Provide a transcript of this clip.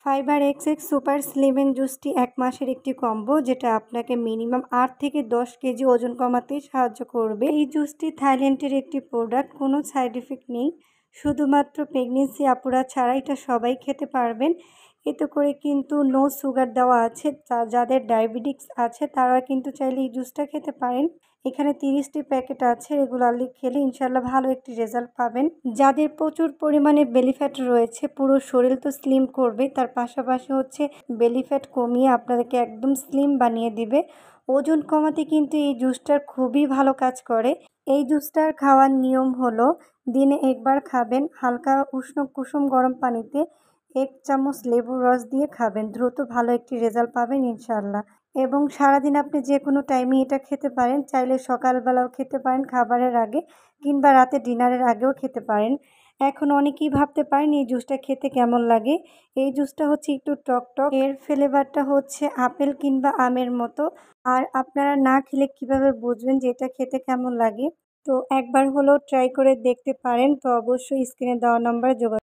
Fibre x super slim জুসটি ১ মাসের একটি combo যেটা আপনাকে মিনিমাম ৮ থেকে ১০ কেজি ওজন কমাতে সাহায্য করবে। এই জুসটি থাইল্যান্ডের একটি প্রোডাক্ট, কোনো সাইড এফেক্ট নেই। শুধুমাত্র প্রেগনেন্সি আপুরা ছাড়া এটা সবাই খেতে পারবেন। এতে করে কিন্তু নো সুগার দেওয়া আছে। যাদের ডায়াবেটিক্স আছে তারা কিন্তু চাইলে এই জুসটা খেতে পারেন। এখানে ৩০টি প্যাকেট আছে, রেগুলারলি খেলে ইনশাল্লাহ ভালো একটি রেজাল্ট পাবেন। যাদের প্রচুর পরিমাণে বেলি ফ্যাট রয়েছে, পুরো শরীর তো স্লিম করবে, তার পাশাপাশি বেলি ফ্যাট কমিয়ে আপনাদেরকে একদম স্লিম বানিয়ে দিবে। ওজন কমাতে কিন্তু এই জুসটার খুবই ভালো কাজ করে। এই জুসটার খাওয়ার নিয়ম হলো দিনে একবার খাবেন, হালকা উষ্ণ কুসুম গরম পানিতে ১ চামচ লেবুর রস দিয়ে খাবেন। দ্রুত ভালো একটি রেজাল্ট পাবেন ইনশাল্লাহ। এবং সারাদিন আপনি যে কোনো টাইমে এটা খেতে পারেন, চাইলে সকালবেলাও খেতে পারেন খাবারের আগে, কিংবা রাতে ডিনারের আগেও খেতে পারেন। এখন অনেকেই ভাবতে পারেন এই জুসটা খেতে কেমন লাগে। এই জুসটা একটু টক, এর ফ্লেভারটা আপেল কিংবা আমের মতো। আর আপনারা না খেলে কিভাবে বুঝবেন যে এটা খেতে কেমন লাগে? তো একবার হলেও ট্রাই করে দেখতে পারেন। তো অবশ্যই স্ক্রিনে দেওয়া নম্বরে যোগাযোগ